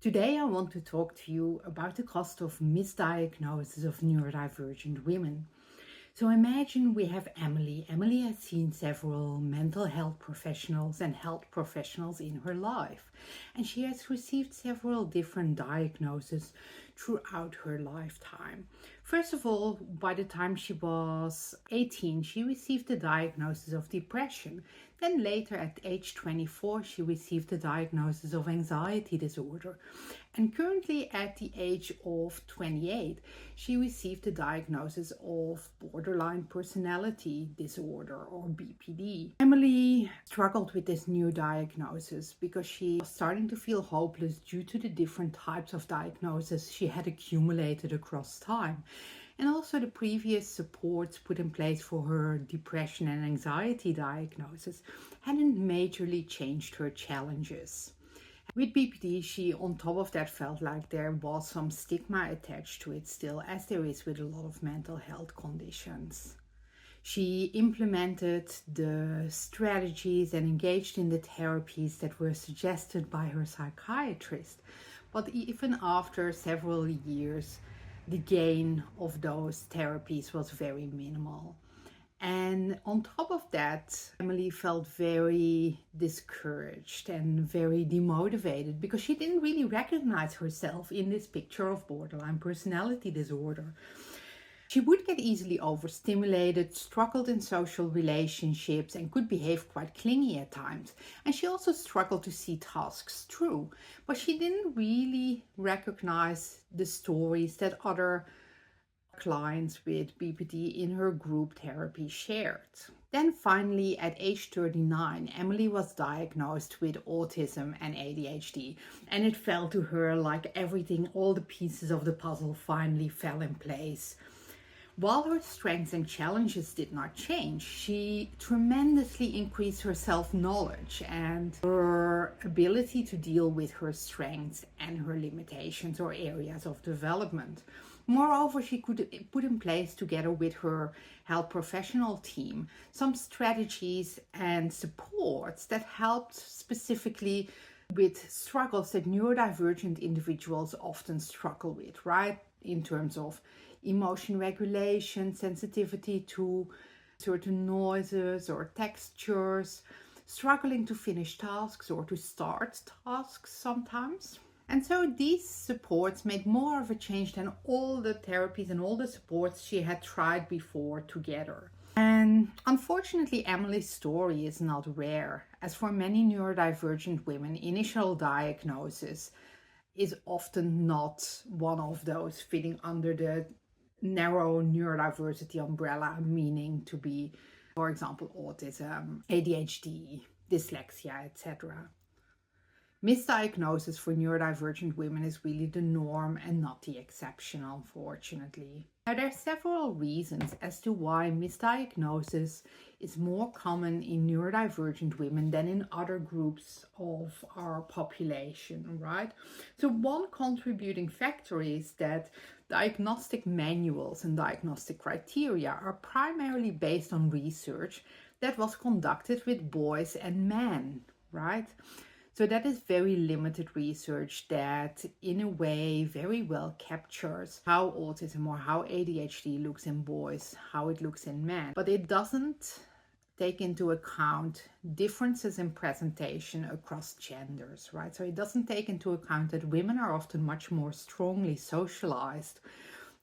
Today, I want to talk to you about the cost of misdiagnosis of neurodivergent women. So imagine we have Emily. Emily has seen several mental health professionals and health professionals in her life, and she has received several different diagnoses throughout her lifetime. First of all, by the time she was 18, she received the diagnosis of depression. Then later at age 24, she received the diagnosis of anxiety disorder. And currently at the age of 28, she received the diagnosis of borderline personality disorder or BPD. Emily struggled with this new diagnosis because she was starting to feel hopeless due to the different types of diagnoses she had accumulated across time. And also the previous supports put in place for her depression and anxiety diagnosis hadn't majorly changed her challenges. With BPD, she on top of that felt like there was some stigma attached to it still, as there is with a lot of mental health conditions. She implemented the strategies and engaged in the therapies that were suggested by her psychiatrist. But even after several years, the gain of those therapies was very minimal. And on top of that, Emily felt very discouraged and very demotivated because she didn't really recognize herself in this picture of borderline personality disorder. She would get easily overstimulated, struggled in social relationships, and could behave quite clingy at times. And she also struggled to see tasks through, but she didn't really recognize the stories that other clients with BPD in her group therapy shared. Then finally, at age 39, Emily was diagnosed with autism and ADHD, and it felt to her like everything, all the pieces of the puzzle finally fell in place. While her strengths and challenges did not change, she tremendously increased her self-knowledge and her ability to deal with her strengths and her limitations or areas of development. Moreover, she could put in place, together with her health professional team, some strategies and supports that helped specifically with struggles that neurodivergent individuals often struggle with, right? In terms of emotion regulation, sensitivity to certain noises or textures, struggling to finish tasks or to start tasks sometimes. And so these supports made more of a change than all the therapies and all the supports she had tried before together. And unfortunately, Emily's story is not rare, as for many neurodivergent women, initial diagnosis is often not one of those fitting under the narrow neurodiversity umbrella, meaning to be, for example, autism, ADHD, dyslexia, etc. Misdiagnosis for neurodivergent women is really the norm and not the exception, unfortunately. Now, there are several reasons as to why misdiagnosis is more common in neurodivergent women than in other groups of our population, right? So one contributing factor is that diagnostic manuals and diagnostic criteria are primarily based on research that was conducted with boys and men, right? So that is very limited research that in a way very well captures how autism or how ADHD looks in boys, how it looks in men. But it doesn't take into account differences in presentation across genders, right? So it doesn't take into account that women are often much more strongly socialized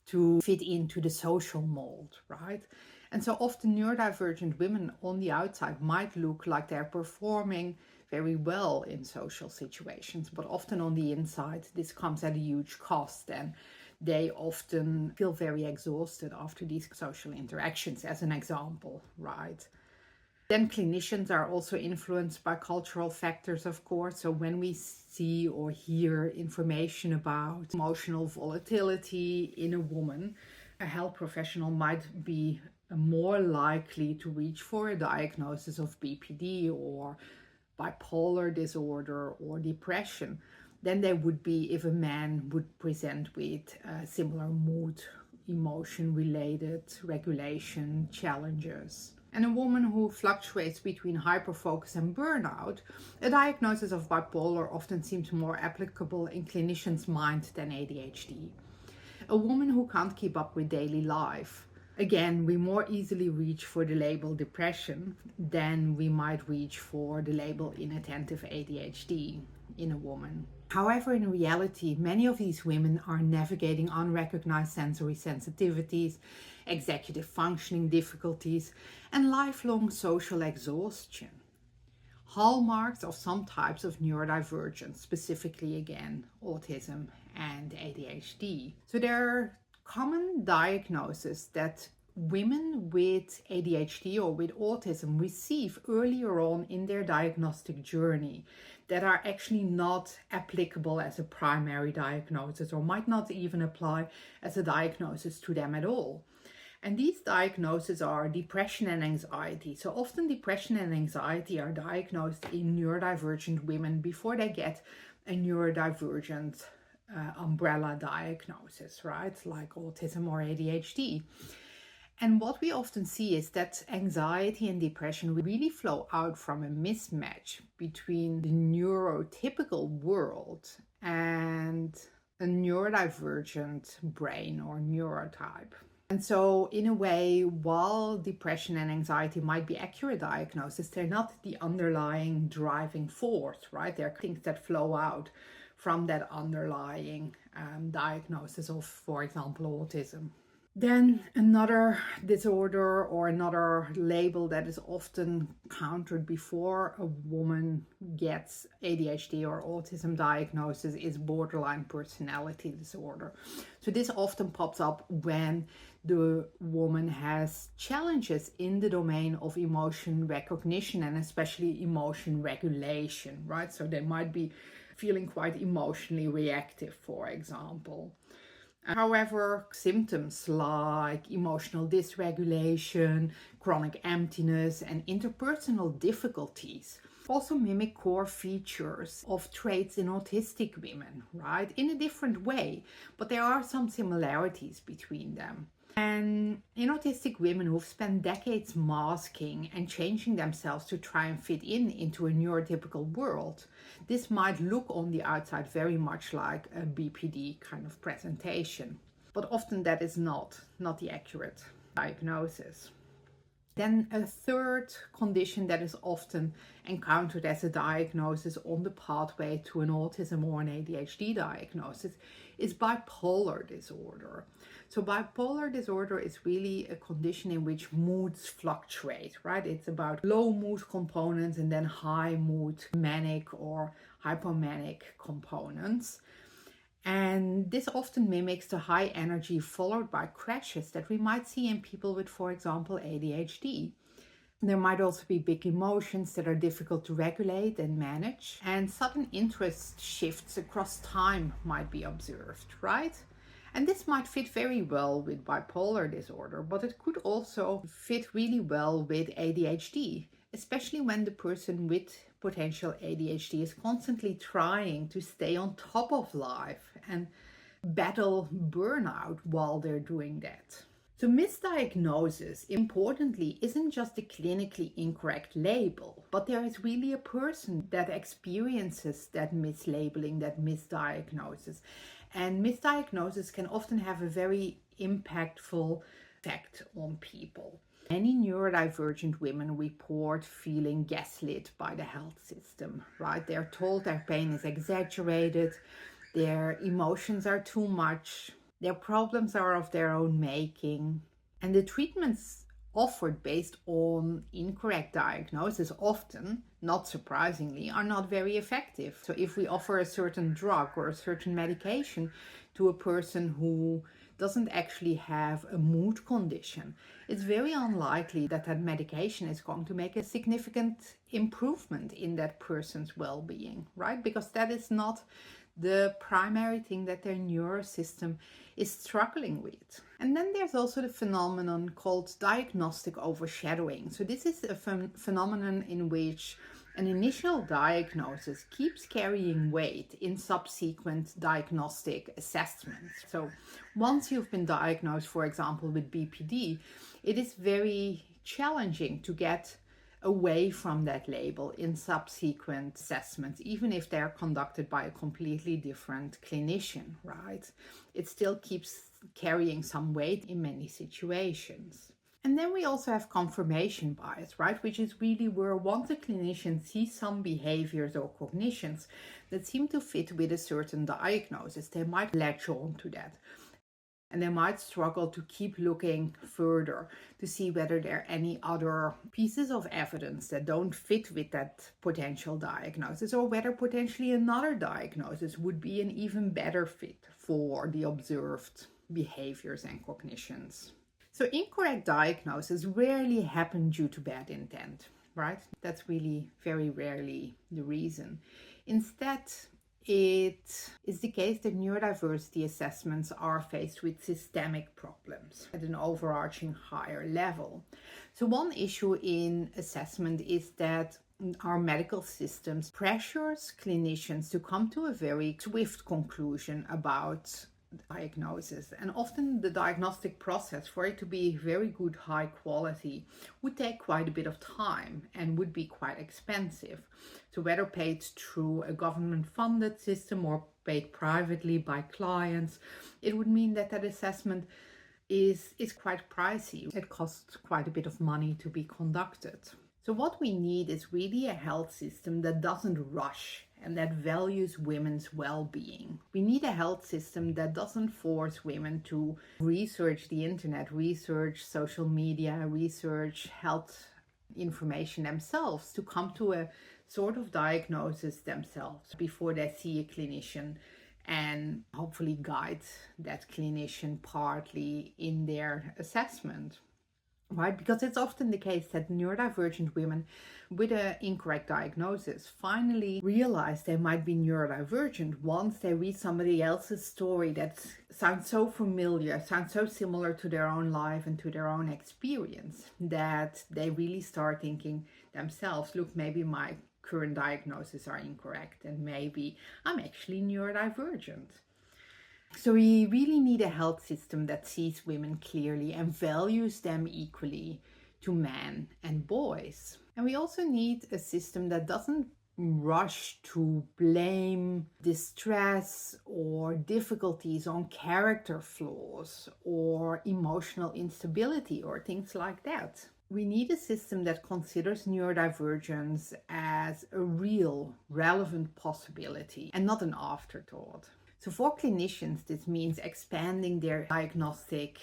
to fit into the social mold, right? And so often neurodivergent women on the outside might look like they're performing very well in social situations, but often on the inside, this comes at a huge cost, and they often feel very exhausted after these social interactions, as an example, right? Then clinicians are also influenced by cultural factors, of course. So when we see or hear information about emotional volatility in a woman, a health professional might be more likely to reach for a diagnosis of BPD or bipolar disorder or depression than they would be if a man would present with similar mood, emotion related regulation challenges. And a woman who fluctuates between hyperfocus and burnout, a diagnosis of bipolar often seems more applicable in clinicians' mind than ADHD. A woman who can't keep up with daily life. Again, we more easily reach for the label depression than we might reach for the label inattentive ADHD in a woman. However, in reality, many of these women are navigating unrecognized sensory sensitivities, executive functioning difficulties, and lifelong social exhaustion. Hallmarks of some types of neurodivergence, specifically again, autism and ADHD. So there are common diagnoses that women with ADHD or with autism receive earlier on in their diagnostic journey that are actually not applicable as a primary diagnosis or might not even apply as a diagnosis to them at all. And these diagnoses are depression and anxiety. So often depression and anxiety are diagnosed in neurodivergent women before they get a neurodivergent umbrella diagnosis, right? Like autism or ADHD. And what we often see is that anxiety and depression really flow out from a mismatch between the neurotypical world and a neurodivergent brain or neurotype. And so in a way, while depression and anxiety might be accurate diagnoses, they're not the underlying driving force, right? They're things that flow out from that underlying diagnosis of, for example, autism. Then another disorder or another label that is often countered before a woman gets ADHD or autism diagnosis is borderline personality disorder. So this often pops up when the woman has challenges in the domain of emotion recognition and especially emotion regulation, right? So they might be feeling quite emotionally reactive, for example. However, symptoms like emotional dysregulation, chronic emptiness, and interpersonal difficulties also mimic core features of traits in autistic women, right? In a different way, but there are some similarities between them. And in autistic women who've spent decades masking and changing themselves to try and fit into a neurotypical world, this might look on the outside very much like a BPD kind of presentation. But often that is not the accurate diagnosis. Then a third condition that is often encountered as a diagnosis on the pathway to an autism or an ADHD diagnosis is bipolar disorder. So bipolar disorder is really a condition in which moods fluctuate, right? It's about low mood components and then high mood manic or hypomanic components. And this often mimics the high energy followed by crashes that we might see in people with, for example, ADHD. There might also be big emotions that are difficult to regulate and manage, and sudden interest shifts across time might be observed, right? And this might fit very well with bipolar disorder, but it could also fit really well with ADHD, especially when the person with potential ADHD is constantly trying to stay on top of life and battle burnout while they're doing that. So misdiagnosis, importantly, isn't just a clinically incorrect label, but there is really a person that experiences that mislabeling, that misdiagnosis. And misdiagnosis can often have a very impactful effect on people. Many neurodivergent women report feeling gaslit by the health system, right? They're told their pain is exaggerated, their emotions are too much, their problems are of their own making. And the treatments offered based on incorrect diagnosis often, not surprisingly, are not very effective. So if we offer a certain drug or a certain medication to a person who doesn't actually have a mood condition, it's very unlikely that that medication is going to make a significant improvement in that person's well-being, right? Because that is not the primary thing that their neurosystem is struggling with. And then there's also the phenomenon called diagnostic overshadowing. So this is a phenomenon in which an initial diagnosis keeps carrying weight in subsequent diagnostic assessments. So once you've been diagnosed, for example, with BPD, it is very challenging to get away from that label in subsequent assessments, even if they're conducted by a completely different clinician, right? It still keeps carrying some weight in many situations. And then we also have confirmation bias, right? Which is really where once a clinician sees some behaviors or cognitions that seem to fit with a certain diagnosis, they might latch on to that. And they might struggle to keep looking further to see whether there are any other pieces of evidence that don't fit with that potential diagnosis, or whether potentially another diagnosis would be an even better fit for the observed behaviors and cognitions. So incorrect diagnoses rarely happen due to bad intent, right? That's really very rarely the reason. Instead, it is the case that neurodiversity assessments are faced with systemic problems at an overarching higher level. So one issue in assessment is that our medical systems pressures clinicians to come to a very swift conclusion about diagnosis, and often the diagnostic process, for it to be very good, high quality, would take quite a bit of time and would be quite expensive. So whether paid through a government funded system or paid privately by clients, it would mean that that assessment is quite pricey. It costs quite a bit of money to be conducted. So what we need is really a health system that doesn't rush and that values women's well-being. We need a health system that doesn't force women to research the internet, research social media, research health information themselves, to come to a sort of diagnosis themselves before they see a clinician, and hopefully guide that clinician partly in their assessment. Right? Because it's often the case that neurodivergent women with an incorrect diagnosis finally realize they might be neurodivergent once they read somebody else's story that sounds so familiar, sounds so similar to their own life and to their own experience, that they really start thinking themselves, look, maybe my current diagnoses are incorrect and maybe I'm actually neurodivergent. So we really need a health system that sees women clearly and values them equally to men and boys. And we also need a system that doesn't rush to blame distress or difficulties on character flaws or emotional instability or things like that. We need a system that considers neurodivergence as a real, relevant possibility and not an afterthought. So for clinicians, this means expanding their diagnostic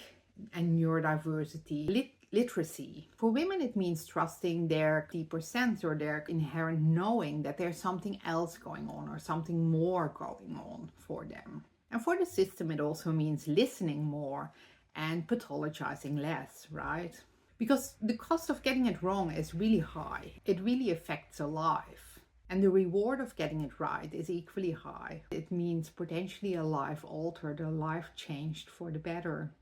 and neurodiversity literacy. For women, it means trusting their deeper sense or their inherent knowing that there's something else going on or something more going on for them. And for the system, it also means listening more and pathologizing less, right? Because the cost of getting it wrong is really high. It really affects a life. And the reward of getting it right is equally high. It means potentially a life altered, a life changed for the better.